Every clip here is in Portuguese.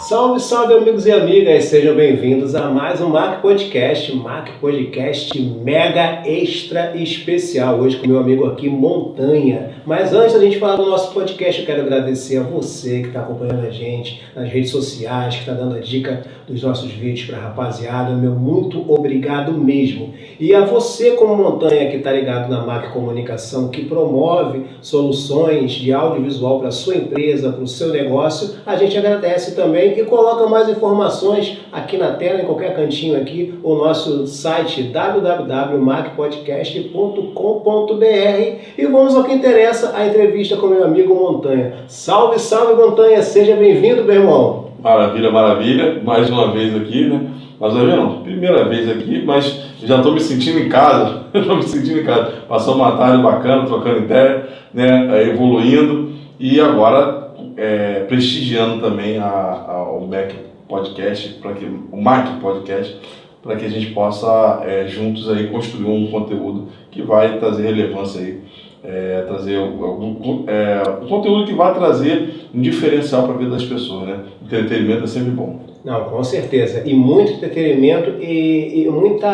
Salve, salve amigos e amigas, sejam bem-vindos a mais um Mac Podcast mega extra especial, hoje com meu amigo aqui Montanha. Mas antes da gente falar do nosso podcast, eu quero agradecer a você que está acompanhando a gente nas redes sociais, que está dando a dica dos nossos vídeos para a rapaziada, meu muito obrigado mesmo. E a você como Montanha que está ligado na Mac Comunicação, que promove soluções de audiovisual para a sua empresa, para o seu negócio, a gente agradece também e coloca mais informações aqui na tela, em qualquer cantinho aqui, o nosso site www.macpodcast.com.br e vamos ao que interessa, a entrevista com meu amigo Montanha. Salve, salve Montanha, seja bem-vindo, meu irmão. Maravilha, maravilha, mais uma vez aqui, né? Mas não, primeira vez aqui, mas já estou me sentindo em casa, Passou uma tarde bacana, trocando ideia, né? Evoluindo e agora prestigiando também o Mac Podcast, o Mac Podcast, para que a gente possa juntos aí construir um conteúdo que vai trazer relevância aí, trazer um conteúdo que vai trazer um diferencial para a vida das pessoas, né? Entretenimento é sempre bom. Não, com certeza. E muito entretenimento e muito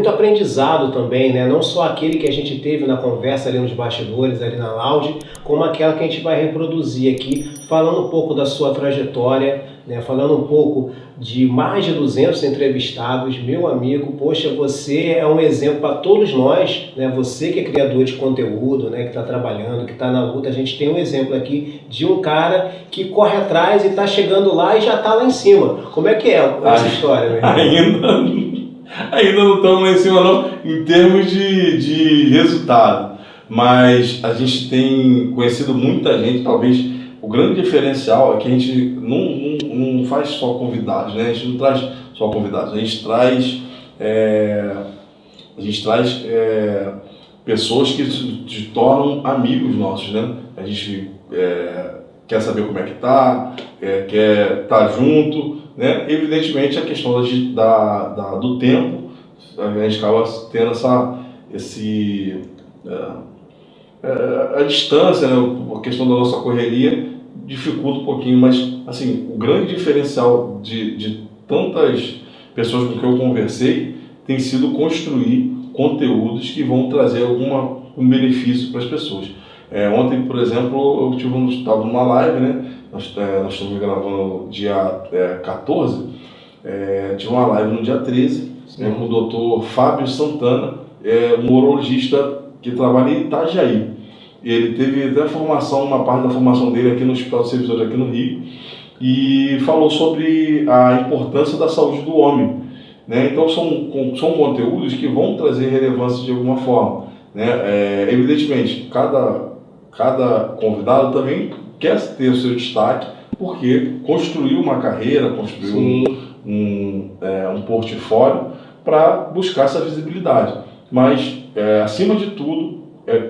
aprendizado também, né? Não só aquele que a gente teve na conversa ali nos bastidores, ali na lounge, como aquela que a gente vai reproduzir aqui, falando um pouco da sua trajetória, né? Falando um pouco de mais de 200 entrevistados. Meu amigo, poxa, você é um exemplo para todos nós, né? Você que é criador de conteúdo, né? Que está trabalhando, que está na luta, a gente tem um exemplo aqui de um cara que corre atrás e está chegando lá e já está lá em cima. Como é que é essa história, meu irmão? Ainda não estamos lá em cima não, em termos de resultado, mas a gente tem conhecido muita gente. Talvez o grande diferencial é que a gente não faz só convidados, né? A gente não traz só convidados, a gente traz pessoas que se tornam amigos nossos, né? A gente quer saber como é que tá, quer estar junto, né? Evidentemente a questão do tempo, a gente acaba tendo a distância, né? A questão da nossa correria dificulta um pouquinho, mas assim, o grande diferencial de tantas pessoas com quem eu conversei tem sido construir conteúdos que vão trazer um benefício para as pessoas. Ontem, por exemplo, eu estava numa live, né? Nós estamos gravando dia 14, tive uma live no dia 13, né, com o Dr. Fábio Santana, um urologista que trabalha em Itajaí. Ele teve até uma parte da formação dele aqui no Hospital de Servidores aqui no Rio, e falou sobre a importância da saúde do homem, né? Então são conteúdos que vão trazer relevância de alguma forma, né? Evidentemente, cada convidado também quer ter o seu destaque, porque construiu uma carreira, construiu um portfólio para buscar essa visibilidade. Mas, acima de tudo,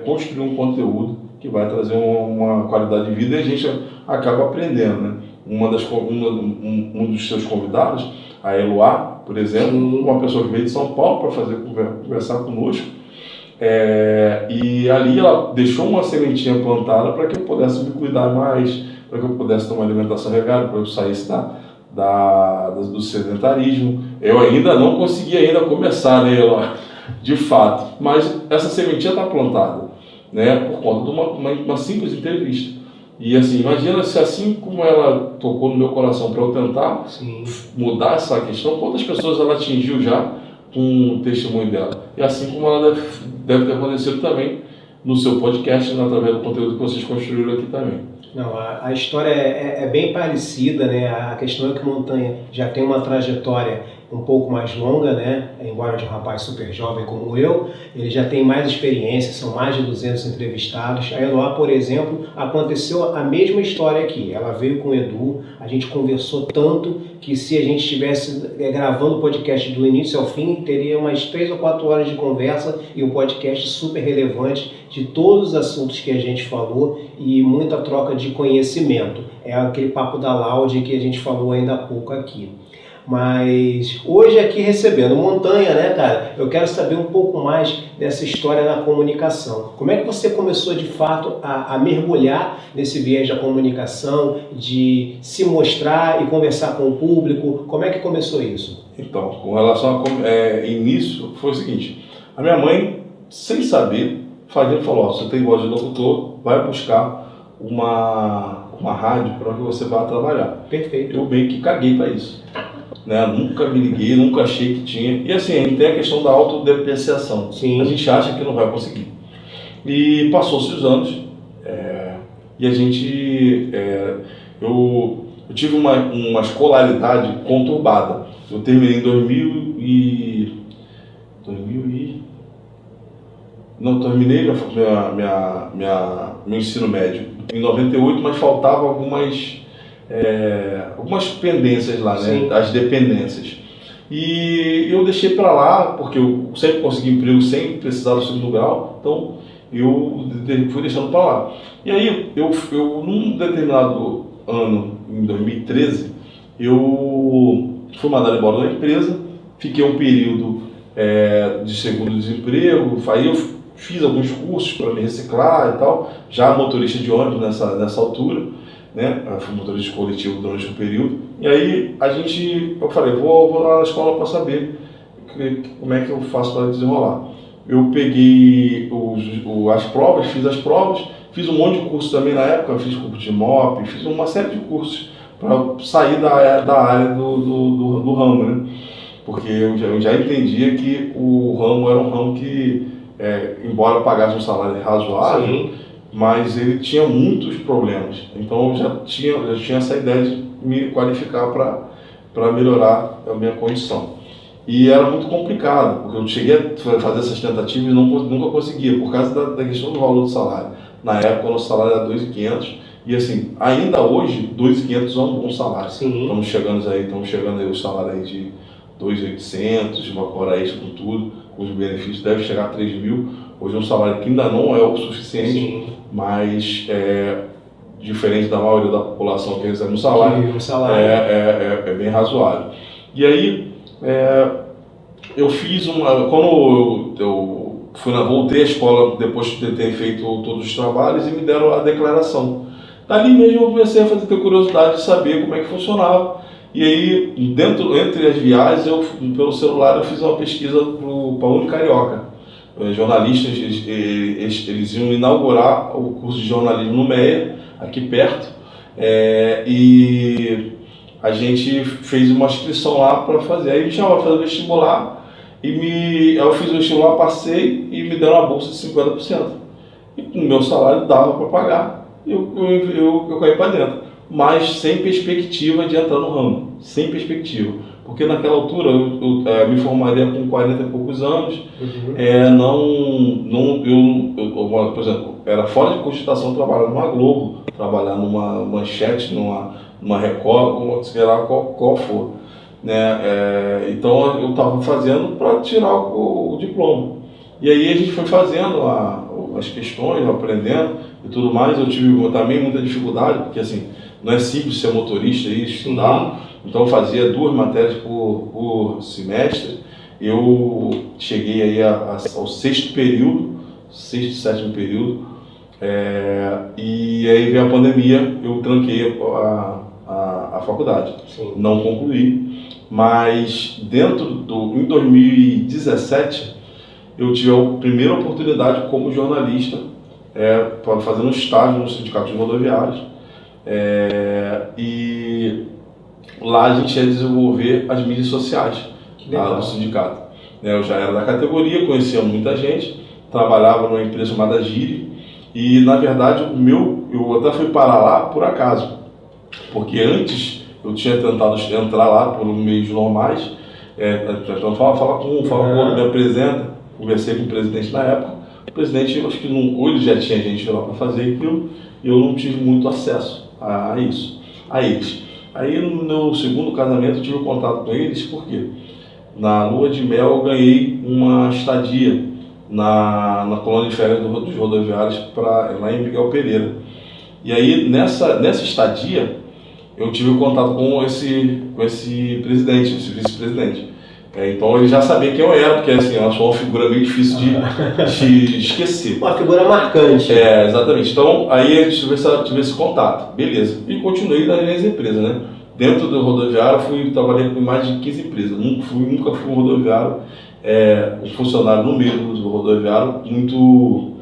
construir um conteúdo que vai trazer uma qualidade de vida, e a gente acaba aprendendo, né? Um dos seus convidados, a Eloá, por exemplo, uma pessoa que veio de São Paulo para conversar conosco, e ali ela deixou uma sementinha plantada para que eu pudesse me cuidar mais, para que eu pudesse ter uma alimentação regrada, para eu saísse do sedentarismo. Eu ainda não consegui começar, né, de fato, mas essa sementinha está plantada, né, por conta de uma simples entrevista. E assim, imagina se assim como ela tocou no meu coração para eu tentar mudar essa questão, quantas pessoas ela atingiu já com o testemunho dela. E assim como ela deve ter acontecido também no seu podcast, através do conteúdo que vocês construíram aqui também. Não, a história é bem parecida, né? A questão é que o Montanha já tem uma trajetória um pouco mais longa, né? Embora de um rapaz super jovem como eu, ele já tem mais experiência, são mais de 200 entrevistados. A Eloá, por exemplo, aconteceu a mesma história aqui. Ela veio com o Edu, a gente conversou tanto que se a gente estivesse gravando o podcast do início ao fim, teria umas 3 ou 4 horas de conversa e um podcast super relevante de todos os assuntos que a gente falou e muita troca de conhecimento. É aquele papo da Laude que a gente falou ainda há pouco aqui. Mas hoje aqui recebendo Montanha, né, cara, eu quero saber um pouco mais dessa história da comunicação. Como é que você começou de fato a mergulhar nesse viés da comunicação, de se mostrar e conversar com o público? Como é que começou isso? Então, com relação a início, foi o seguinte: a minha mãe, sem saber, falou: ó, você tem voz de locutor, vai buscar uma rádio para que você vá trabalhar. Perfeito. Eu meio que caguei para isso. Né? Nunca me liguei, nunca achei que tinha. E assim, a gente tem a questão da autodepreciação. Sim. A gente acha que não vai conseguir. E passou-se os anos, e a gente. Eu tive uma escolaridade conturbada. Eu terminei em Não, terminei meu ensino médio em 98, mas faltava algumas pendências lá, né? Sim. As dependências. E eu deixei para lá, porque eu sempre consegui emprego sem precisar do segundo grau, então eu fui deixando para lá. E aí, eu num determinado ano, em 2013, eu fui mandado embora da empresa, fiquei um período de seguro-desemprego, aí eu fiz alguns cursos para me reciclar e tal, já motorista de ônibus nessa altura, né? Eu fui motorista coletivo durante um período, e aí eu falei, vou lá na escola para saber como é que eu faço para desenrolar. Eu peguei as provas, fiz um monte de curso também na época, fiz curso de MOP, fiz uma série de cursos para sair da área do ramo, né? Porque eu já entendia que o ramo era um ramo que, embora pagasse um salário razoável, sim, mas ele tinha muitos problemas. Então eu já tinha essa ideia de me qualificar para melhorar a minha condição. E era muito complicado, porque eu cheguei a fazer essas tentativas e nunca conseguia, por causa da questão do valor do salário. Na época o nosso salário era 2.500, e assim, ainda hoje 2.500 é um bom salário. Sim. Estamos chegando aí o salário aí de 2.800, uma hora extra com tudo, com os benefícios, deve chegar a 3.000. Hoje é um salário que ainda não é o suficiente, sim, mas diferente da maioria da população que recebe um salário, é bem razoável. E aí, eu fiz quando eu voltei à escola depois de ter feito todos os trabalhos e me deram a declaração. Dali mesmo eu comecei a ter curiosidade de saber como é que funcionava. E aí, entre as viagens, pelo celular, eu fiz uma pesquisa para a Unicarioca. Jornalistas, eles iam inaugurar o curso de jornalismo no MEA, aqui perto, e a gente fez uma inscrição lá para fazer. Aí me chamaram para fazer o vestibular, eu fiz o vestibular, passei e me deram uma bolsa de 50%. E com o meu salário dava para pagar, eu caí para dentro. Mas sem perspectiva de entrar no ramo, sem perspectiva. Porque naquela altura eu me formaria com 40 e poucos anos, por exemplo, era fora de cogitação trabalhar numa Globo, trabalhar numa Manchete, numa Record, sei lá qual for. Né? Então eu estava fazendo para tirar o diploma. E aí a gente foi fazendo as questões, aprendendo e tudo mais. Eu tive também muita dificuldade, porque assim, não é simples ser motorista e estudar. Então eu fazia 2 matérias por semestre. Eu cheguei aí ao 6º período, 6º e 7º período, e aí veio a pandemia, eu tranquei a faculdade. Sim. Não concluí, mas em 2017 eu tive a primeira oportunidade como jornalista, fazendo um estágio no Sindicato de Rodoviários, e lá a gente ia desenvolver as mídias sociais do sindicato. Eu já era da categoria, conhecia muita gente, trabalhava numa empresa chamada Gire, e na verdade eu até fui parar lá por acaso, porque antes eu tinha tentado entrar lá por meios normais, então fala com o outro, me apresenta, conversei com o presidente na época, o presidente, acho que ou ele já tinha gente lá para fazer aquilo, e eu não tive muito acesso a eles. Aí no meu segundo casamento eu tive contato com eles, porque na lua de mel eu ganhei uma estadia na colônia de férias dos rodoviários lá em Miguel Pereira. E aí nessa estadia eu tive contato com esse presidente, esse vice-presidente. Então ele já sabia quem eu era, porque assim, eu sou uma figura meio difícil de esquecer. Uma figura marcante. Exatamente. Então aí eu tive esse contato, beleza. E continuei nas minhas empresas, né? Dentro do rodoviário, trabalhei com mais de 15 empresas. Nunca fui um rodoviário, um funcionário no meio do rodoviário muito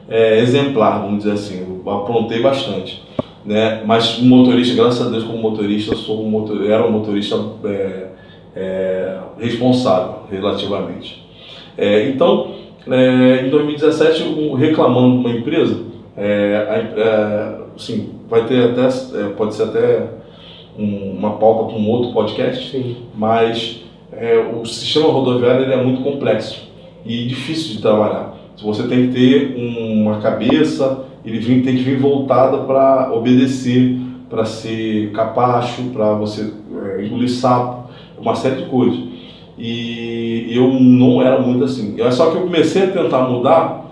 exemplar, vamos dizer assim. Eu aprontei bastante, né? Mas motorista, graças a Deus, como motorista, era um motorista responsável relativamente. Então, em 2017, reclamando de uma empresa, assim, vai ter até, pode ser até uma pauta para um outro podcast. Sim. Mas o sistema rodoviário ele é muito complexo e difícil de trabalhar. Você tem que ter uma cabeça, tem que vir voltada para obedecer, para ser capacho, para você engolir sapo, uma série de coisas. E eu não era muito assim. Só que eu comecei a tentar mudar.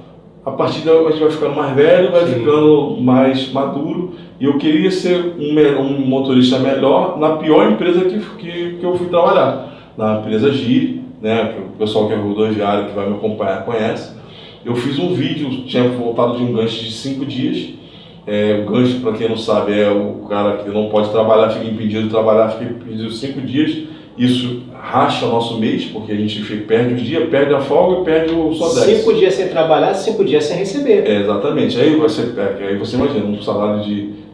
A partir daí a gente vai ficando mais velho, vai ficando mais maduro. E eu queria ser um motorista melhor na pior empresa que eu fui trabalhar. Na empresa Gire, né, que o pessoal que é rodoviário, que vai me acompanhar, conhece. Eu fiz um vídeo, tinha voltado de um gancho de 5 dias. O gancho, para quem não sabe, é o cara que não pode trabalhar, fica impedido de trabalhar, fica impedido 5 dias. Isso racha o nosso mês, porque a gente perde os dias, perde a folga e perde o SODEX. 5 dias sem trabalhar, 5 dias sem receber. Exatamente. Aí você imagina, um salário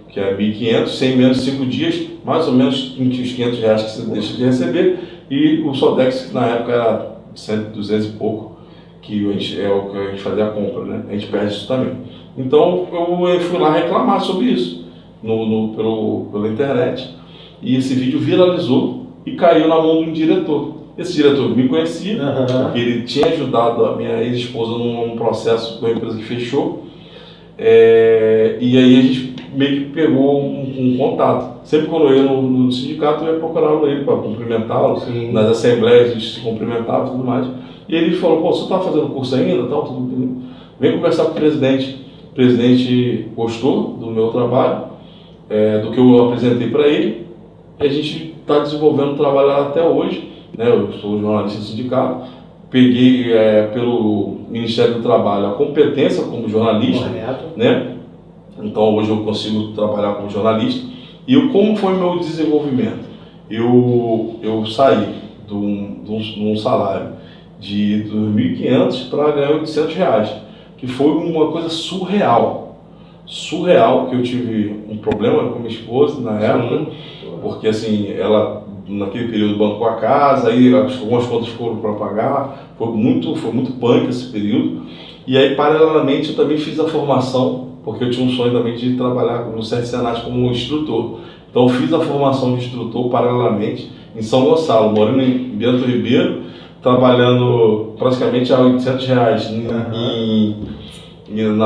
que é 1.500, 100 menos 5 dias, mais ou menos uns R$500 que você deixa de receber, e o SODEX, que na época era 100, 200 e pouco, que o que a gente fazia a compra, né? A gente perde isso também. Então eu fui lá reclamar sobre isso pela internet, e esse vídeo viralizou e caiu na mão de um diretor. Esse diretor me conhecia, porque ele tinha ajudado a minha ex-esposa num processo com a empresa que fechou, e aí a gente meio que pegou um contato. Sempre quando eu ia no sindicato, eu ia procurar ele para cumprimentá-lo, nas assembleias a gente se cumprimentava e tudo mais. E ele falou, você está fazendo curso ainda? Tudo bem. Vem conversar com o presidente. O presidente gostou do meu trabalho, do que eu apresentei para ele, e a gente está desenvolvendo um trabalho até hoje, né? Eu sou jornalista do sindicato, peguei pelo Ministério do Trabalho a competência como jornalista, né? Então hoje eu consigo trabalhar como jornalista. E como foi o meu desenvolvimento? Eu saí de um salário de R$2.500 para ganhar R$800, que foi uma coisa surreal, que eu tive um problema com minha esposa na época, porque assim, ela naquele período bancou a casa, aí algumas contas foram para pagar, foi muito punk esse período. E aí paralelamente eu também fiz a formação, porque eu tinha um sonho também de trabalhar no Senat como instrutor. Então eu fiz a formação de instrutor paralelamente em São Gonçalo, morando em Bento Ribeiro, trabalhando praticamente a R$800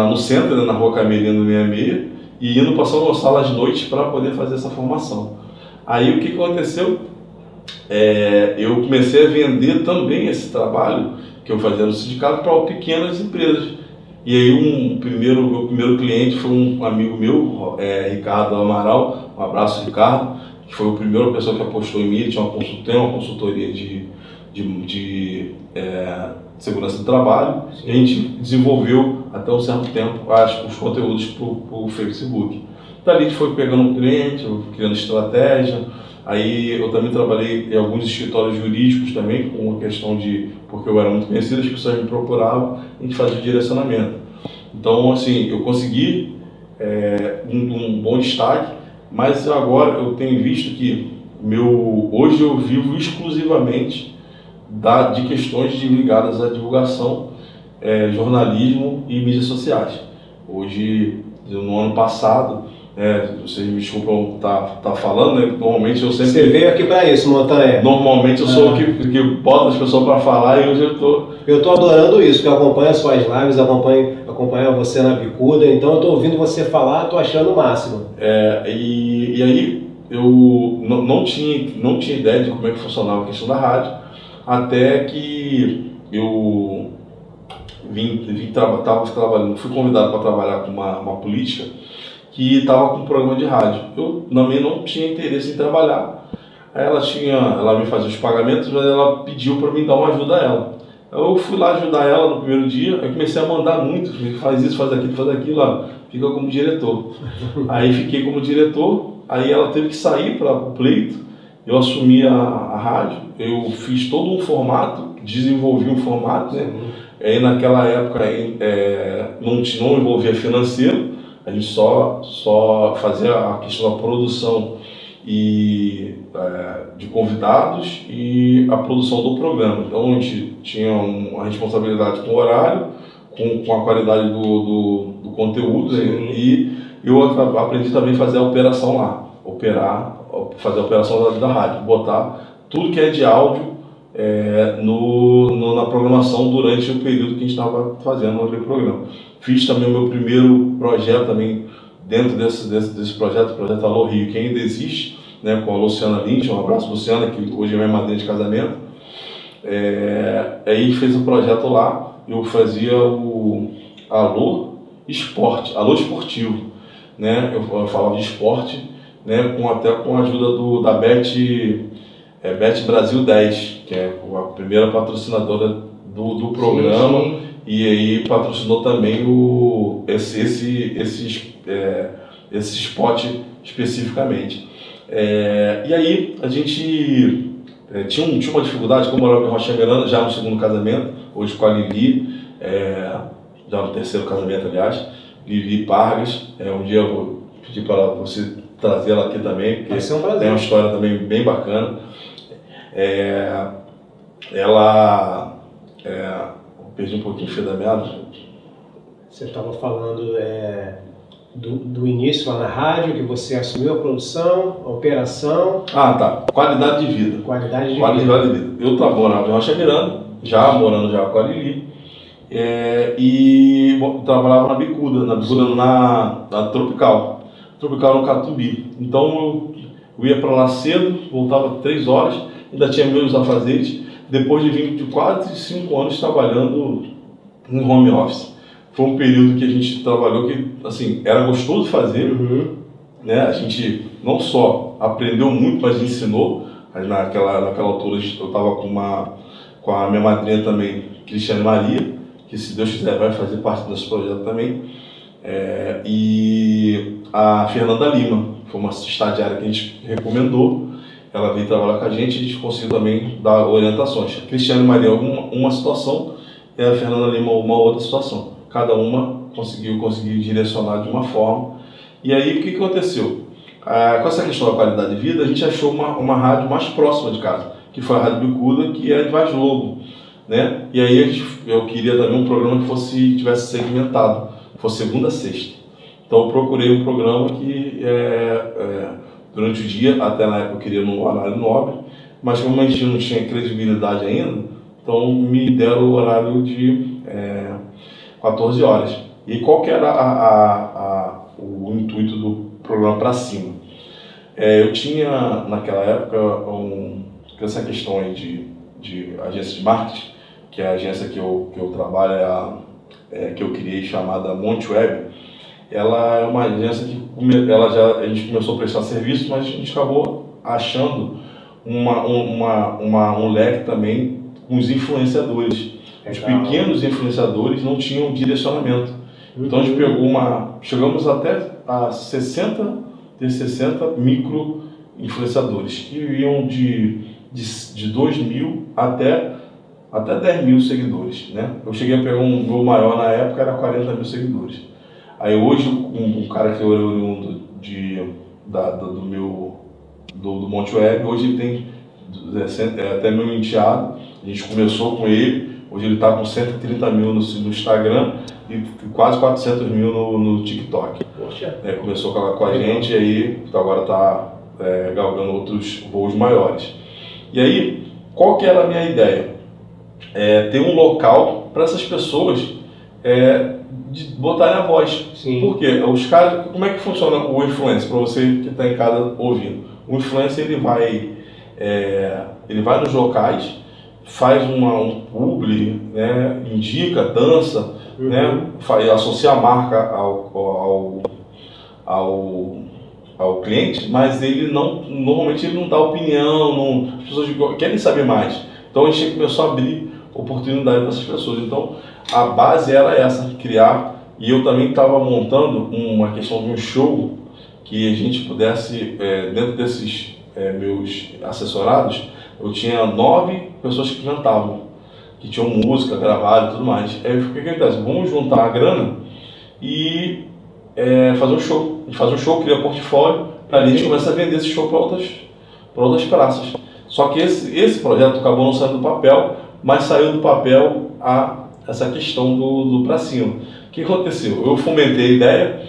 no centro, né, na Rua Camerino 66, e indo para São Gonçalo às noites para poder fazer essa formação. Aí o que aconteceu? Eu comecei a vender também esse trabalho que eu fazia no sindicato para pequenas empresas. E aí meu primeiro cliente foi um amigo meu, Ricardo Amaral, um abraço Ricardo, que foi a primeira pessoa que apostou em mim. Ele tinha uma consultoria de segurança do trabalho, e a gente desenvolveu até um certo tempo os conteúdos para o Facebook. Dali a gente foi pegando um cliente, criando estratégia. Aí eu também trabalhei em alguns escritórios jurídicos também, com a questão porque eu era muito conhecido, as pessoas me procuravam, a gente fazia o direcionamento. Então, assim, eu consegui um bom destaque, mas agora eu tenho visto que hoje eu vivo exclusivamente de questões ligadas à divulgação, jornalismo e mídias sociais. Hoje, no ano passado, vocês me desculpam tá falando, né? Normalmente eu sempre... Você veio aqui para isso, Montanha. Normalmente eu sou o que bota as pessoas para falar, e hoje eu tô... Eu tô adorando isso, que eu acompanho as suas lives, acompanho você na Bicuda, então eu tô ouvindo você falar, tô achando o máximo. E aí eu não tinha ideia de como é que funcionava a questão da rádio, até que eu estava trabalhando, fui convidado para trabalhar com uma política que estava com um programa de rádio. Eu também não tinha interesse em trabalhar. Aí ela me fazia os pagamentos, mas ela pediu para mim dar uma ajuda a ela. Eu fui lá ajudar ela no primeiro dia, aí comecei a mandar muito, faz isso, faz aquilo, ó, fica como diretor. Aí fiquei como diretor, aí ela teve que sair para o pleito, eu assumi a rádio, eu fiz todo um formato, desenvolvi um formato, né? Aí naquela época não envolvia financeiro, a gente só fazia a questão da produção e de convidados e a produção do programa. Então a gente tinha uma responsabilidade com o horário, com a qualidade do conteúdo, né? E eu aprendi também a fazer a operação lá, fazer a operação da rádio, botar tudo que é de áudio na programação durante o período que a gente estava fazendo aquele programa. Fiz também o meu primeiro projeto também dentro desse projeto, o projeto Alô Rio, que ainda existe, né, com a Luciana Lynch, um abraço Luciana, que hoje é minha madrinha de casamento. Aí fez o projeto lá, eu fazia o Alô Esporte, Alô Esportivo, né, eu falava de esporte, né, até com a ajuda da Bet Brasil 10, que é a primeira patrocinadora do programa. Sim. E aí patrocinou também esse spot especificamente. E aí a gente tinha uma dificuldade, como eu morava em Rocha Miranda, já no segundo casamento, hoje com a Lili, já no terceiro casamento, aliás, Lili Pargas. Um dia eu vou pedir para você trazer ela aqui também, porque tem uma história também bem bacana. Perdi um pouquinho o fio da meada. Você estava falando do início lá na rádio, que você assumiu a produção, a operação. Ah, tá. Qualidade de vida. Qualidade de vida. Eu morava em Rocha Miranda, morando com a Lili, e trabalhava na bicuda na Tropical no Catubi. Então eu ia para lá cedo, voltava 3 horas, ainda tinha meus afazeres, depois de vir de quase 5 anos trabalhando em home office. Foi um período que a gente trabalhou que, assim, era gostoso fazer, né? A gente não só aprendeu muito, mas ensinou. Naquela altura eu estava com a minha madrinha também, Cristiane Maria, que se Deus quiser vai fazer parte desse projeto também, e a Fernanda Lima, foi uma estagiária que a gente recomendou. Ela veio trabalhar com a gente e a gente conseguiu também dar orientações. A Cristiane Maria uma situação e a Fernanda Lima uma outra situação. Cada uma conseguiu direcionar de uma forma. E aí o que aconteceu? Com essa questão da qualidade de vida, a gente achou uma rádio mais próxima de casa, que foi a Rádio Bicuda, que é de Vaz Lobo, né? E aí eu queria também um programa que tivesse segmentado, fosse segunda a sexta. Então eu procurei um programa que durante o dia, até na época eu queria num horário nobre, mas como a gente não tinha credibilidade ainda, então me deram o horário de 14 horas. E qual que era o intuito do programa para cima? Eu tinha naquela época essa questão aí de agência de marketing, que é a agência que eu trabalho, que eu criei, chamada Monte Web. Ela é uma agência que a gente começou a prestar serviço, mas a gente acabou achando um leque também com os influenciadores. Os pequenos influenciadores não tinham direcionamento. Então a gente chegamos até a 60 micro influenciadores, que iam de 2 mil até 10 mil seguidores, né? Eu cheguei a pegar um meu maior na época, era 40 mil seguidores. Aí hoje, um cara que é oriundo do Monte Web, hoje ele tem até meu enteado, a gente começou com ele, hoje ele está com 130 mil no Instagram e quase 400 mil no TikTok. Começou com a gente e aí agora está galgando outros voos maiores. E aí, qual que era a minha ideia? Ter um local para essas pessoas de botarem a voz. Sim. Porque os caras, como é que funciona o influencer, para você que está em casa ouvindo? O influencer ele vai nos locais, faz um publi, né, indica, dança, né, associa a marca ao cliente, mas normalmente ele não dá opinião, as pessoas querem saber mais. Então a gente começou a abrir oportunidade para essas pessoas. Então a base era essa, criar, e eu também estava montando uma questão de um show que a gente pudesse, dentro desses meus assessorados, eu tinha 9 pessoas que cantavam, que tinham música, gravaram e tudo mais. Aí o que acontece? Vamos juntar a grana e fazer um show. A gente faz um show, cria portfólio, ali a gente começa a vender esse show para outras praças. Só que esse projeto acabou não saindo do papel, mas saiu do papel essa questão do pra cima. O que aconteceu? Eu fomentei a ideia,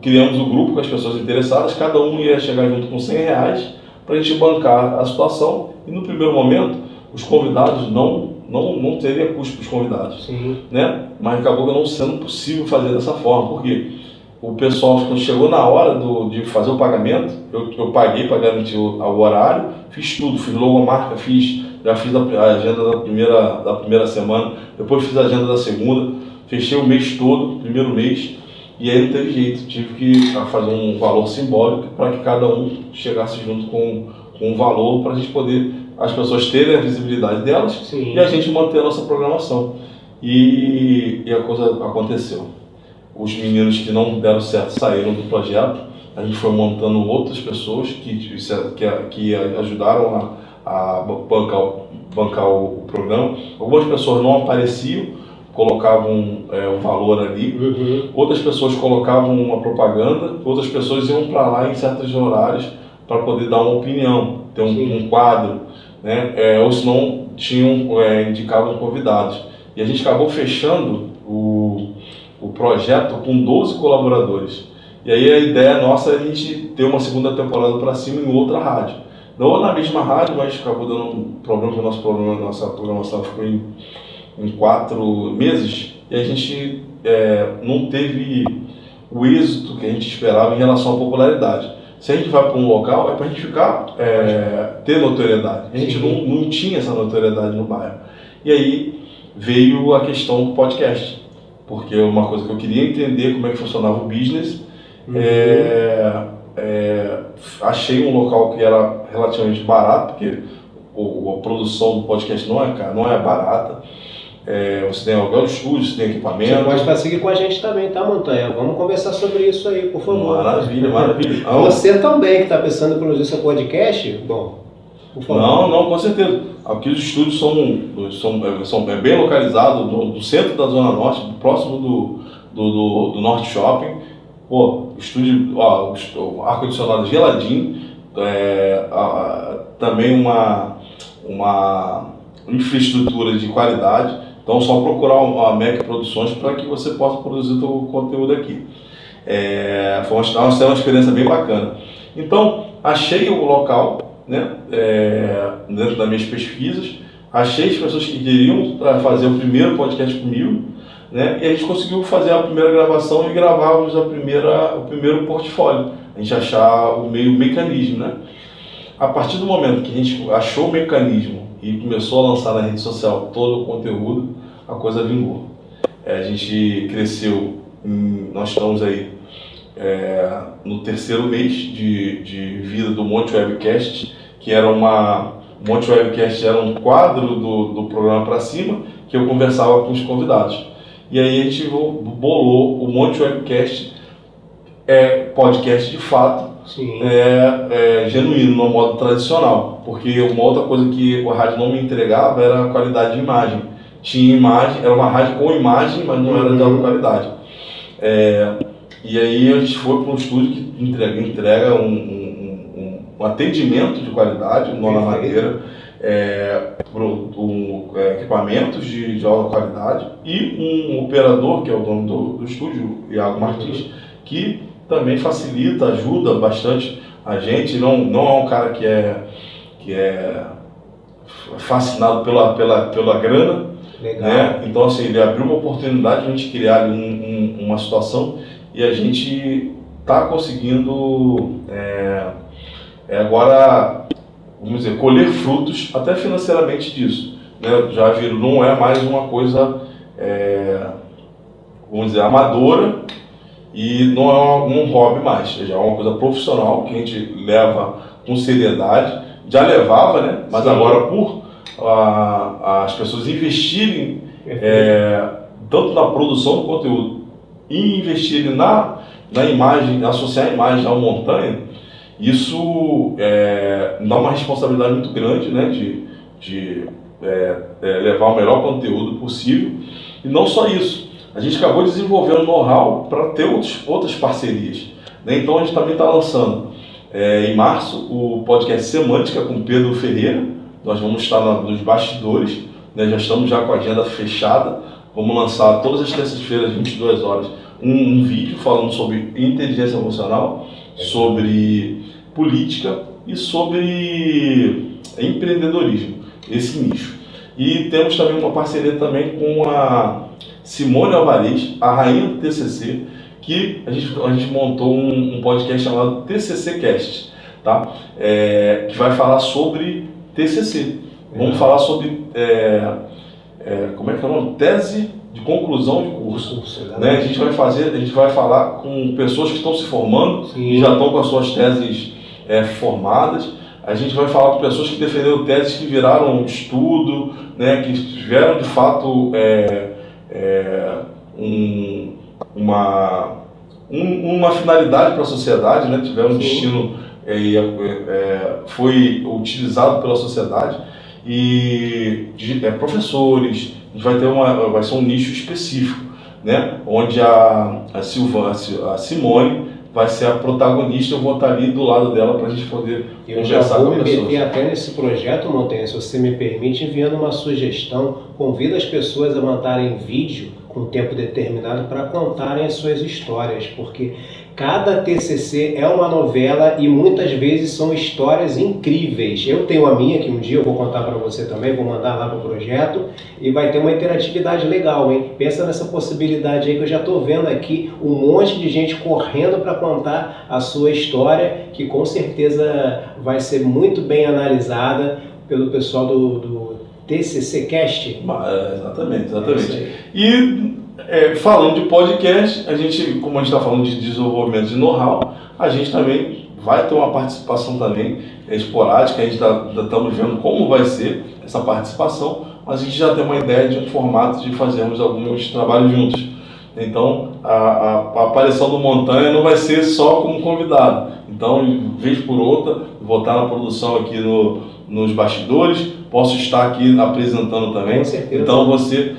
criamos um grupo com as pessoas interessadas, cada um ia chegar junto com R$100 para a gente bancar a situação, e no primeiro momento os convidados não teria custo para os convidados. Sim. Né? Mas acabou não sendo possível fazer dessa forma, porque o pessoal, quando chegou na hora de fazer o pagamento, eu paguei para garantir o horário, fiz tudo, fiz logomarca, já fiz a agenda da primeira semana, depois fiz a agenda da segunda, fechei o mês todo, primeiro mês, e aí não teve jeito, tive que fazer um valor simbólico para que cada um chegasse junto com um valor para a gente poder, as pessoas terem a visibilidade delas. Sim. E a gente manter a nossa programação. E a coisa aconteceu. Os meninos que não deram certo saíram do projeto, a gente foi montando outras pessoas que ajudaram a bancar o programa. Algumas pessoas não apareciam, colocavam o valor ali, outras pessoas colocavam uma propaganda, outras pessoas iam para lá em certos horários para poder dar uma opinião, ter um quadro, né? Ou se não, indicavam convidados. E a gente acabou fechando o projeto com 12 colaboradores. E aí a ideia nossa é a gente ter uma segunda temporada para cima em outra rádio. Não na mesma rádio, mas acabou dando um problema, nossa programação ficou em 4 meses, e a gente não teve o êxito que a gente esperava em relação à popularidade. Se a gente vai para um local, é para a gente ter notoriedade. A gente não tinha essa notoriedade no bairro. E aí veio a questão do podcast, porque uma coisa que eu queria entender como é que funcionava o business. Achei um local que era relativamente barato, porque a produção do podcast não é barata. Você tem aluguel de estúdio, você tem equipamento. Você pode seguir com a gente também, tá, Montanha? Vamos conversar sobre isso aí, por favor. Maravilha. Você também que está pensando em produzir seu podcast, bom, por favor. Não, com certeza. Aqui os estúdios são bem localizados no centro da Zona Norte, próximo do Norte Shopping. Pô, o estúdio, o ar-condicionado geladinho, também uma infraestrutura de qualidade. Então, só procurar a MEC Produções para que você possa produzir o conteúdo aqui. Foi uma experiência bem bacana. Então, achei o local, né, dentro das minhas pesquisas, achei as pessoas que queriam fazer o primeiro podcast comigo, né, e a gente conseguiu fazer a primeira gravação e gravarmos o primeiro portfólio. A gente achar o mecanismo, né? A partir do momento que a gente achou o mecanismo e começou a lançar na rede social todo o conteúdo, a coisa vingou. A gente cresceu, nós estamos aí no 3º mês de vida do Monte Webcast, que era Monte Webcast era um quadro do programa Pra Cima, que eu conversava com os convidados. E aí a gente bolou o Monte Webcast, podcast de fato, genuíno, no modo tradicional, porque uma outra coisa que a rádio não me entregava era a qualidade de imagem. Tinha imagem, era uma rádio com imagem, mas não era de alta qualidade. E aí a gente foi para um estúdio que entrega um atendimento de qualidade, um nó na madeira, equipamentos de alta qualidade, e um operador, que é o dono do estúdio, Iago Martins, que também facilita, ajuda bastante a gente. Não é um cara que é fascinado pela grana. Legal. Né? Então, assim, ele abriu uma oportunidade de a gente criar ali uma situação, e a gente está conseguindo agora, vamos dizer, colher frutos até financeiramente disso. Né? Já viram, não é mais uma coisa, vamos dizer, amadora, e não é um hobby mais, já é uma coisa profissional que a gente leva com seriedade, já levava, né? Mas sim, agora por as pessoas investirem tanto na produção do conteúdo e investirem na imagem, associar a imagem à montanha, isso dá uma responsabilidade muito grande, né? De levar o melhor conteúdo possível. E não só isso, a gente acabou desenvolvendo know-how para ter outras parcerias, né? Então a gente também está lançando em março o podcast Semântica com Pedro Ferreira. Nós vamos estar nos bastidores, né? Já estamos com a agenda fechada. Vamos lançar todas as terças-feiras, 22 horas, um vídeo falando sobre inteligência emocional, sobre política e sobre empreendedorismo, esse nicho. E temos também uma parceria também com a Simone Alvarez, a rainha do TCC, que a gente montou um podcast chamado TCC Cast, tá? Que vai falar sobre TCC. Vamos falar sobre, como é que é o nome? Tese de conclusão de curso, né? A gente vai falar com pessoas que estão se formando, e já estão com as suas teses formadas. A gente vai falar com pessoas que defenderam teses que viraram estudo, né? Que tiveram de fato uma finalidade para a sociedade, né? Tiveram um destino foi utilizado pela sociedade, e professores. A gente vai ser um nicho específico, né? Onde a Simone vai ser a protagonista. Eu vou estar ali do lado dela para a gente poder conversar com pessoas. Eu já vou me meter até nesse projeto, Montanha, se você me permite, enviando uma sugestão. Convido as pessoas a mandarem vídeo com tempo determinado para contarem as suas histórias, porque cada TCC é uma novela e muitas vezes são histórias incríveis. Eu tenho a minha, que um dia eu vou contar para você também, vou mandar lá para o projeto, e vai ter uma interatividade legal, hein? Pensa nessa possibilidade aí, que eu já estou vendo aqui um monte de gente correndo para contar a sua história, que com certeza vai ser muito bem analisada pelo pessoal do TCC Cast. Exatamente. E falando de podcast, como a gente está falando de desenvolvimento de know-how, a gente também vai ter uma participação também esporádica. A gente estamos vendo como vai ser essa participação, mas a gente já tem uma ideia de um formato de fazermos alguns trabalhos juntos. Então, a aparição do Montanha não vai ser só como convidado. Então, vez por outra, vou estar na produção aqui nos bastidores, posso estar aqui apresentando também. Com certeza. Então, você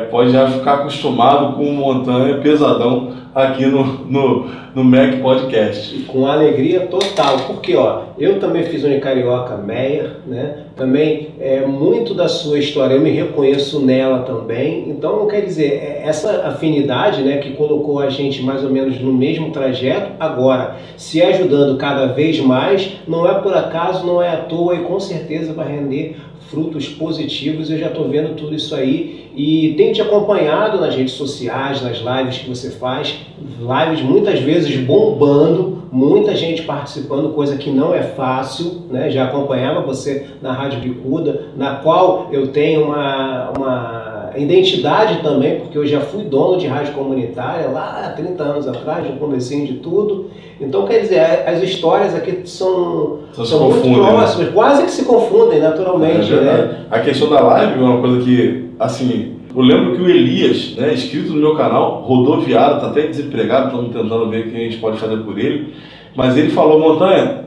pode já ficar acostumado com o Montanha pesadão aqui no Mac Podcast. E com alegria total, porque eu também fiz Unicarioca Meyer, né? Também muito da sua história eu me reconheço nela também. Então, quer dizer, essa afinidade, né, que colocou a gente mais ou menos no mesmo trajeto, agora se ajudando cada vez mais, não é por acaso, não é à toa, e com certeza vai render frutos positivos. Eu já estou vendo tudo isso aí e tenho te acompanhado nas redes sociais, nas lives que você faz, lives muitas vezes bombando, muita gente participando, coisa que não é fácil, né? Já acompanhava você na Rádio Bicuda, na qual eu tenho uma identidade também, porque eu já fui dono de rádio comunitária lá há 30 anos atrás, no comecinho de tudo. Então, quer dizer, as histórias aqui são muito próximas, né? Quase que se confundem naturalmente, né? A questão da live é uma coisa que, assim, eu lembro que o Elias, né, inscrito no meu canal, rodoviário, está até desempregado, estamos tentando ver o que a gente pode fazer por ele, mas ele falou: Montanha,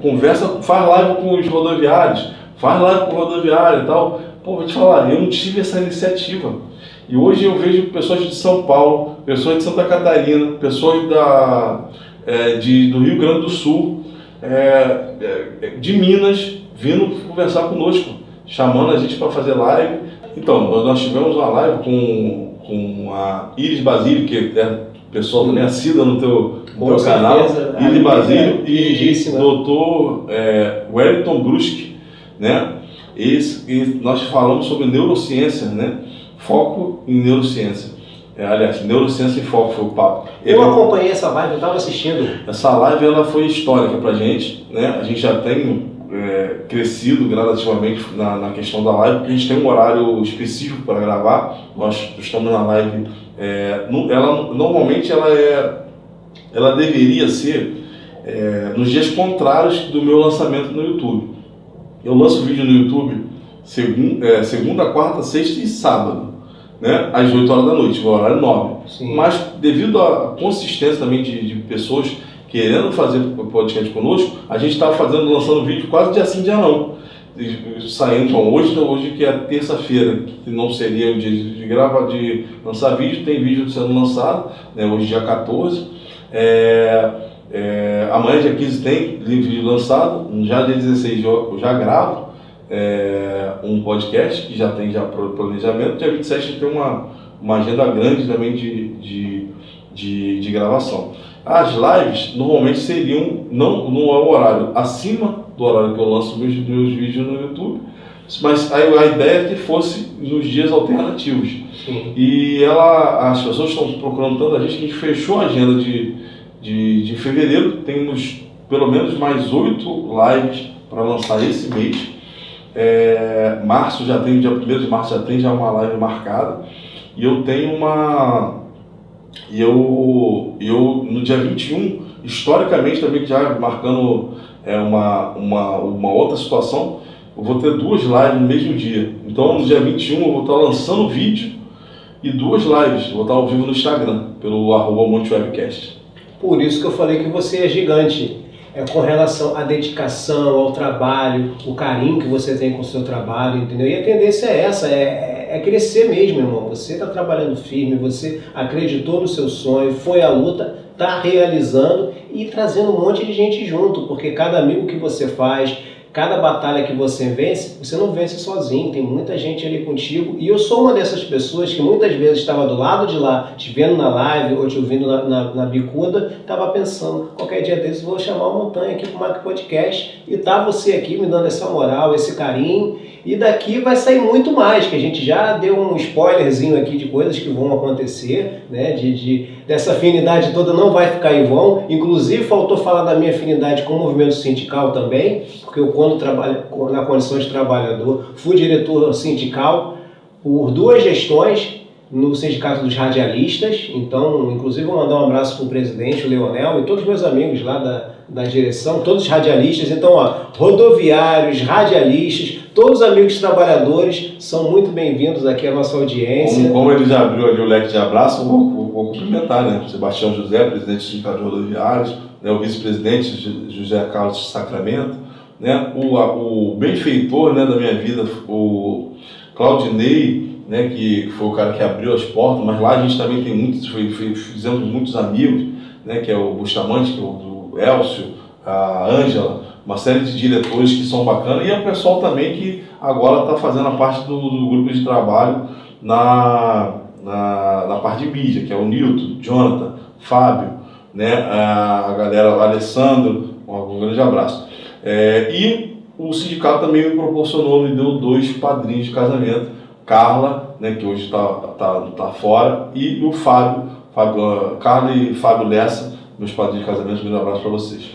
faz live com os rodoviários, faz live com o rodoviário e tal. Pô, vou te falar, eu não tive essa iniciativa. E hoje eu vejo pessoas de São Paulo, pessoas de Santa Catarina, pessoas do Rio Grande do Sul, de Minas, vindo conversar conosco, chamando a gente para fazer live. Então, nós tivemos uma live com a Iris Basílio, que é pessoa também assídua no teu canal, Iris Basílio, e doutor Wellington Bruschi, né? E nós falamos sobre neurociência, né? Foco em neurociência. Aliás, neurociência em foco foi o papo. Eu acompanhei essa live, eu estava assistindo. Essa live ela foi histórica pra gente, né? A gente já tem crescido gradativamente na questão da live, porque a gente tem um horário específico para gravar. Nós estamos na live, normalmente ela é ela deveria ser nos dias contrários do meu lançamento no YouTube. Eu lanço vídeo no YouTube segunda, quarta, sexta e sábado, né? Às 8 horas da noite, o horário nobre. Sim. Mas devido à consistência também de pessoas querendo fazer podcast conosco, a gente está lançando vídeo quase dia sim, dia não. Saindo, então, hoje que é terça-feira, que não seria o dia de lançar vídeo, tem vídeo sendo lançado, né? Hoje dia 14. Amanhã, dia 15, tem vídeo lançado. Já dia 16 eu já gravo um podcast que já tem planejamento. Dia 27 tem uma agenda grande também de gravação. As lives normalmente seriam não no horário acima do horário que eu lanço meus vídeos no YouTube, mas a ideia é que fosse nos dias alternativos. Sim. E as pessoas estão procurando tanto a gente que a gente fechou a agenda de fevereiro. Temos pelo menos mais 8 lives para lançar esse mês. Março já tem, dia 1º de março já tem uma live marcada. E eu tenho eu no dia 21, historicamente também, já marcando uma outra situação, eu vou ter 2 lives no mesmo dia. Então no dia 21 eu vou estar lançando vídeo e 2 lives, eu vou estar ao vivo no Instagram, pelo @montewebcast. Por isso que eu falei que você é gigante. Com relação à dedicação, ao trabalho, o carinho que você tem com o seu trabalho, entendeu? E a tendência é essa, é crescer mesmo, irmão. Você está trabalhando firme, você acreditou no seu sonho, foi à luta, está realizando e trazendo um monte de gente junto, porque cada amigo que você faz, cada batalha que você vence, você não vence sozinho, tem muita gente ali contigo. E eu sou uma dessas pessoas que muitas vezes estava do lado de lá, te vendo na live ou te ouvindo na bicuda, estava pensando, qualquer dia desses vou chamar o Montanha aqui para o Mac Podcast e tá você aqui me dando essa moral, esse carinho. E daqui vai sair muito mais, que a gente já deu um spoilerzinho aqui de coisas que vão acontecer, né? Dessa afinidade toda não vai ficar em vão. Inclusive, faltou falar da minha afinidade com o movimento sindical também, porque eu, quando trabalho na condição de trabalhador, fui diretor sindical por 2 gestões no Sindicato dos Radialistas. Então, inclusive, vou mandar um abraço para o presidente, o Leonel, e todos os meus amigos lá da direção, todos radialistas. Então, rodoviários, radialistas, todos os amigos trabalhadores são muito bem-vindos aqui à nossa audiência. Como ele já abriu ali o leque de abraço, vou cumprimentar, né? Sebastião José, presidente do Sindicato de Rodoviários, né? O vice-presidente José Carlos Sacramento, né? O benfeitor, né, da minha vida, o Claudinei, né, que foi o cara que abriu as portas, mas lá a gente também tem fizemos muitos amigos, né, que é o Bustamante, que é o Elcio, a Ângela, uma série de diretores que são bacanas, e o pessoal também que agora está fazendo a parte do grupo de trabalho na parte de mídia, que é o Nilton, Jonathan, Fábio, né, a galera, Alessandro, um grande abraço. E o sindicato também me proporcionou, me deu 2 padrinhos de casamento, Carla, né, que hoje tá fora, e o Fábio, Carla e Fábio Lessa, meus padrinhos de casamento. Um grande abraço para vocês.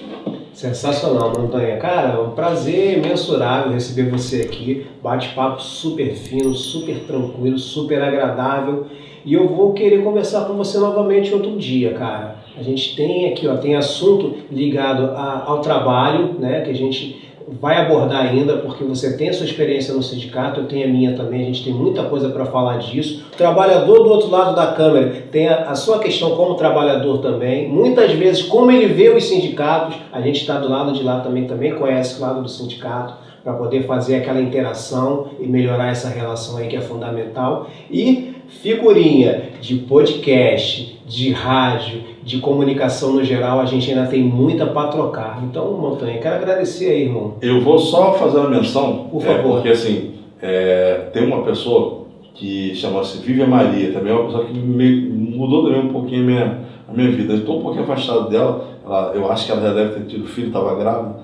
Sensacional, Montanha. Cara, é um prazer imensurável receber você aqui. Bate-papo super fino, super tranquilo, super agradável. E eu vou querer conversar com você novamente outro dia, cara. A gente tem aqui, tem assunto ligado ao trabalho, né, que a gente vai abordar ainda, porque você tem a sua experiência no sindicato, eu tenho a minha também, a gente tem muita coisa para falar disso. O trabalhador do outro lado da câmera tem a sua questão como trabalhador também. Muitas vezes, como ele vê os sindicatos, a gente está do lado de lá também conhece o lado do sindicato, para poder fazer aquela interação e melhorar essa relação aí que é fundamental. E figurinha de podcast, de rádio, de comunicação no geral, a gente ainda tem muita para trocar. Então, Montanha, quero agradecer aí, irmão. Eu vou só fazer uma menção, por favor. Porque assim, tem uma pessoa que chama-se Vivian Maria, também é uma pessoa que mudou também um pouquinho a minha vida. Eu estou um pouquinho afastado dela, eu acho que ela já deve ter tido filho, estava grávida.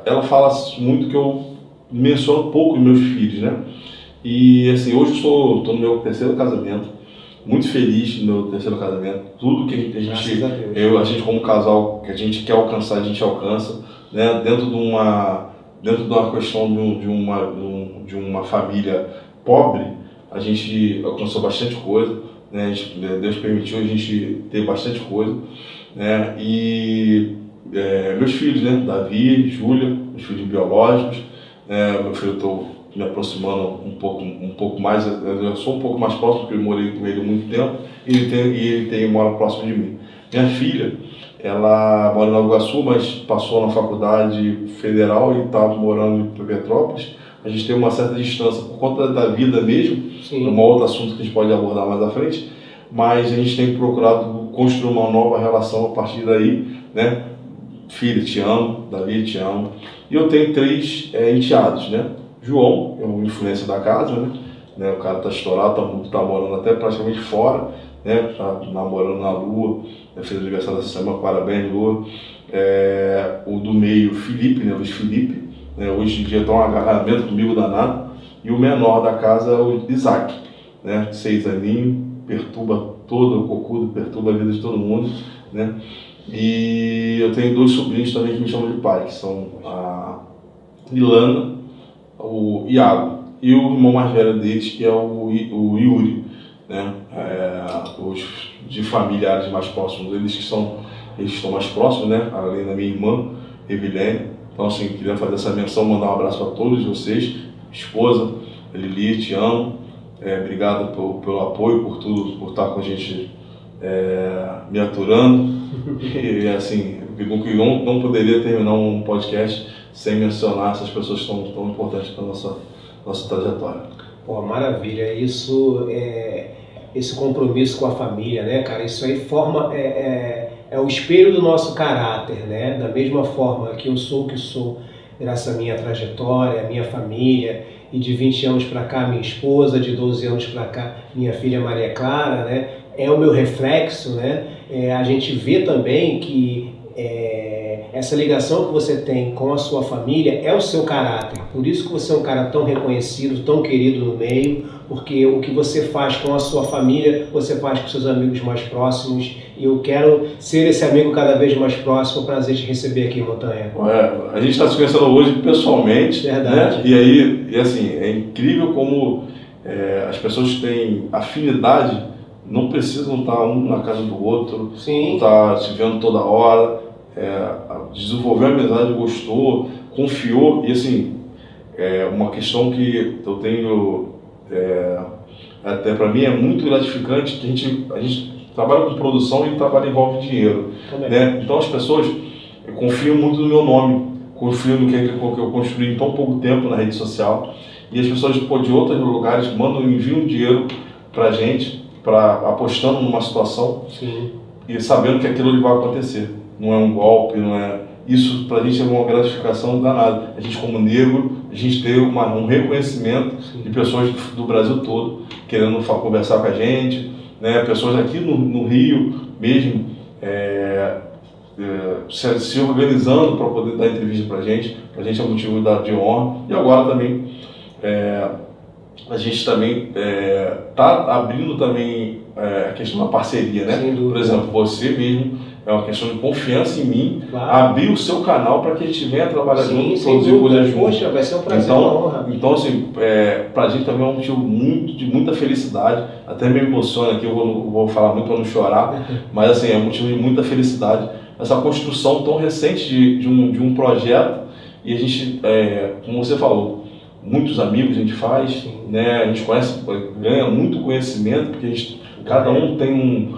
Ela fala muito que eu menciono pouco os meus filhos, né? E assim, hoje estou no meu 3º casamento, muito feliz no meu 3º casamento. Tudo que a gente como casal, que a gente quer alcançar, a gente alcança, né? Dentro de uma questão de uma família pobre, a gente alcançou bastante coisa, né? Deus permitiu a gente ter bastante coisa, né? E meus filhos, né? Davi, Júlia, meus filhos biológicos, né? Meu filho, eu estou me aproximando um pouco mais, eu sou um pouco mais próximo porque eu morei com ele há muito tempo e ele mora próximo de mim. Minha filha, ela mora em Nova Iguaçu, mas passou na faculdade federal e está morando em Petrópolis. A gente tem uma certa distância por conta da vida mesmo, é um outro assunto que a gente pode abordar mais à frente, mas a gente tem procurado construir uma nova relação a partir daí, né? Filha, te amo, Davi, te amo. E eu tenho 3 enteados, né? João, é um influência da casa, né? O cara tá estourado, tá morando até praticamente fora, né? Tá namorando na Lua, fez aniversário essa semana, parabéns, Lua. O do meio, Felipe, né? Luiz Felipe, né? Hoje em dia tá um agarramento comigo danado. E o menor da casa é o Isaac, né? 6 aninhos, perturba todo o cocudo, perturba a vida de todo mundo, né? E eu tenho 2 sobrinhos também que me chamam de pai, que são a Ilana, o Iago, e o irmão mais velho deles, que é o Yuri, né? Os de familiares mais próximos deles, eles estão mais próximos, né? Além da minha irmã, Evilene. Então, assim, queria fazer essa menção, mandar um abraço para todos vocês, esposa, Lili, te amo, obrigado pelo apoio, por tudo, por estar com a gente me aturando. E assim, não poderia terminar um podcast sem mencionar essas pessoas tão importantes para a nossa trajetória. Pô, maravilha, isso esse compromisso com a família, né, cara, isso aí forma, é o espelho do nosso caráter, né, da mesma forma que eu sou o que sou, graças à minha trajetória, à minha família, e de 20 anos para cá, minha esposa, de 12 anos para cá, minha filha Maria Clara, né, é o meu reflexo, né, a gente vê também que essa ligação que você tem com a sua família é o seu caráter. Por isso que você é um cara tão reconhecido, tão querido no meio, porque o que você faz com a sua família, você faz com seus amigos mais próximos. E eu quero ser esse amigo cada vez mais próximo. Prazer te receber aqui, Montanha. A gente está se conhecendo hoje pessoalmente. Verdade. Né? E aí, assim, é incrível como as pessoas têm afinidade, não precisam estar um na casa do outro, Sim. não estar se vendo toda hora. Desenvolveu a amizade, gostou, confiou, e assim, uma questão que eu tenho, até para mim é muito gratificante, que a gente trabalha com produção e trabalho envolve dinheiro, né? Então as pessoas confiam muito no meu nome, confiam no que eu construí em tão pouco tempo na rede social, e as pessoas de outros lugares enviam dinheiro pra gente, apostando numa situação. Sim. E sabendo que aquilo vai acontecer. Não é um golpe, não é... Isso pra gente é uma gratificação danada. A gente, como negro, a gente ter um reconhecimento. Sim. De pessoas do Brasil todo querendo conversar com a gente, né? Pessoas aqui no Rio mesmo se organizando para poder dar entrevista pra gente é um motivo de honra. E agora também a gente também está abrindo também a questão da parceria, né? Por exemplo, você mesmo é uma questão de confiança em mim, claro. Abrir o seu canal para que a gente venha trabalhar junto, produzir coisas juntos. Poxa, vai ser um prazer, uma honra. Então assim, para a gente também é um motivo de muita felicidade, até me emociona aqui, eu vou falar muito para não chorar, mas assim, é um motivo de muita felicidade, essa construção tão recente de um projeto, e a gente, como você falou, muitos amigos a gente faz, né? A gente ganha muito conhecimento, porque cada um tem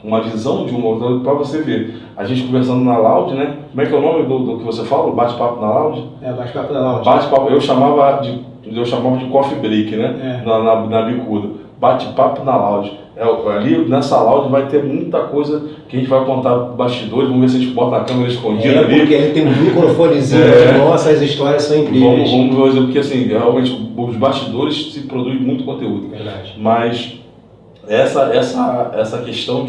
uma visão de um outro, para você ver. A gente conversando na Loud, né? Como é que é o nome do que você fala? Bate-papo na Loud? Bate-papo na Loud. Bate-papo, eu chamava de coffee break, né? Na bicuda. Bate-papo na Loud. Ali nessa Loud vai ter muita coisa que a gente vai contar bastidores, vamos ver se a gente bota a câmera escondida ali. Porque ele tem um microfonezinho, nossa, as histórias são incríveis. Vamos ver, porque assim, realmente os bastidores se produz muito conteúdo. Verdade. Mas essa questão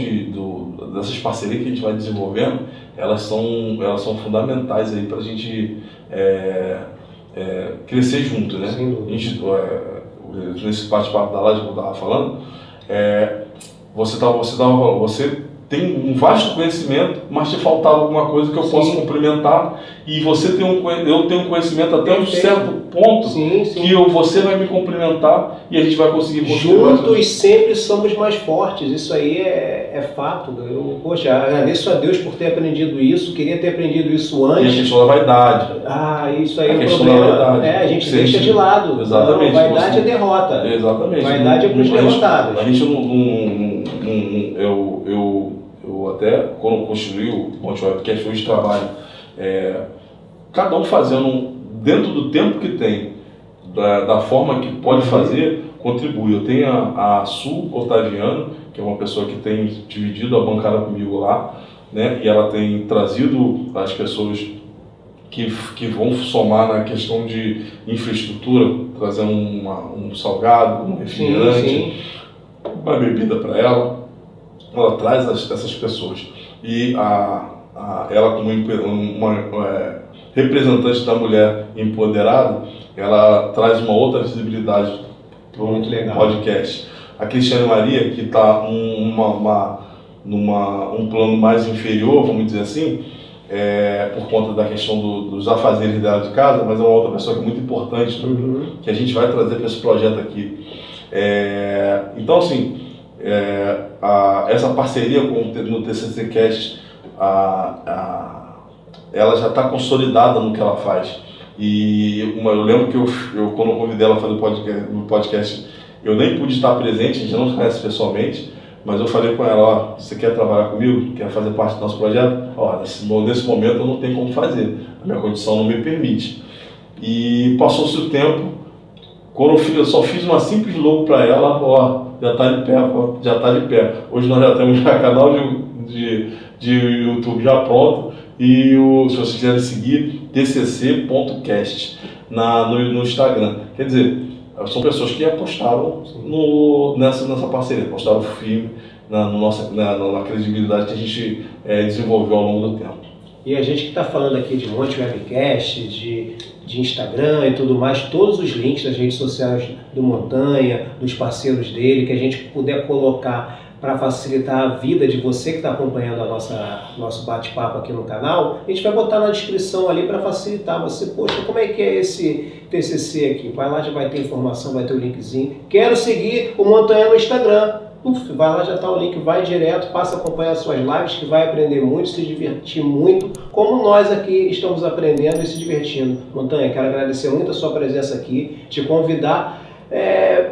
dessas parcerias que a gente vai desenvolvendo, elas são fundamentais aí para a gente crescer junto, né? Sem dúvida. A gente, nesse bate-papo da live que eu estava falando, você tem um vasto conhecimento, mas te faltava alguma coisa que eu possa complementar, e você tem eu tenho um conhecimento até um certo ponto que você vai me complementar e a gente vai conseguir construir. Juntos sempre somos mais fortes, isso aí é fato. Poxa, agradeço a Deus por ter aprendido isso, queria ter aprendido isso antes. E a questão da vaidade. Isso aí é um problema. A gente deixa de lado. Exatamente. Não, vaidade é derrota. Exatamente. Vaidade é para os derrotados. A gente eu até, quando construí o Monte Webcast, hoje trabalho, cada um fazendo dentro do tempo que tem, da forma que pode fazer, contribui. Eu tenho a Su Otaviano, que é uma pessoa que tem dividido a bancada comigo lá, né? E ela tem trazido as pessoas que vão somar na questão de infraestrutura, trazendo um salgado, um refrigerante, uma bebida para ela. Ela traz essas pessoas. E ela, como uma representante da mulher empoderada, ela traz uma outra visibilidade para o podcast. A Cristiane Maria, que está num plano mais inferior, vamos dizer assim, por conta da questão dos afazeres dela de casa, mas é uma outra pessoa que é muito importante, que a gente vai trazer para esse projeto aqui. Então, assim, essa parceria no TCC Cast, ela já está consolidada no que ela faz. E eu lembro que eu quando eu convidei ela a fazer o podcast, eu nem pude estar presente, a gente não se conhece pessoalmente, mas eu falei com ela: você quer trabalhar comigo? Quer fazer parte do nosso projeto? Nesse momento eu não tenho como fazer, a minha condição não me permite. E passou-se o tempo, quando eu só fiz uma simples logo para ela, já está de pé. Hoje nós já temos canal de YouTube já pronto, e se vocês quiserem seguir, tcc.cast no Instagram. Quer dizer, são pessoas que apostaram nessa parceria, apostaram firme na credibilidade que a gente desenvolveu ao longo do tempo. E a gente que está falando aqui de Monte Webcast, de Instagram e tudo mais, todos os links das redes sociais do Montanha, dos parceiros dele, que a gente puder colocar para facilitar a vida de você que está acompanhando nosso bate-papo aqui no canal, a gente vai botar na descrição ali para facilitar você. Poxa, como é que é esse TCC aqui? Vai lá, já vai ter informação, vai ter o linkzinho. Quero seguir o Montanha no Instagram. Vai lá, já está o link, vai direto, passa a acompanhar as suas lives, que vai aprender muito, se divertir muito, como nós aqui estamos aprendendo e se divertindo. Montanha, quero agradecer muito a sua presença aqui, te convidar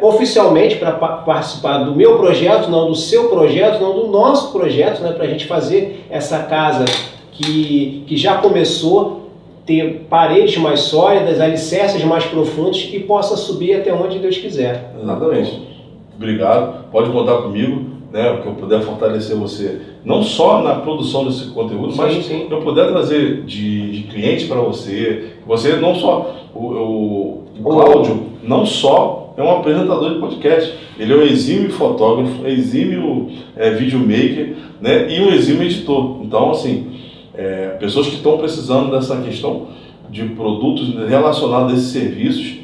oficialmente para participar do meu projeto, não do seu projeto, não do nosso projeto, né, para a gente fazer essa casa que já começou, ter paredes mais sólidas, alicerces mais profundos e possa subir até onde Deus quiser. Exatamente. Obrigado. Pode contar comigo, né, o que eu puder fortalecer você, não só na produção desse conteúdo, mas eu puder trazer de clientes para você. Você não só, o Cláudio, não só é um apresentador de podcast, ele é um exímio fotógrafo, exímio videomaker, né, e um exímio editor. Então, assim, pessoas que estão precisando dessa questão de produtos relacionados a esses serviços,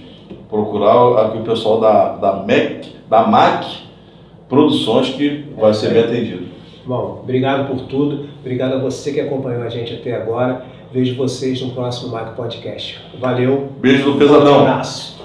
procurar aqui o pessoal da MAC Produções, que vai ser bem atendido. Bom, obrigado por tudo, obrigado a você que acompanhou a gente até agora. Vejo vocês no próximo MAC Podcast. Valeu. Beijo do pesadão. Um abraço.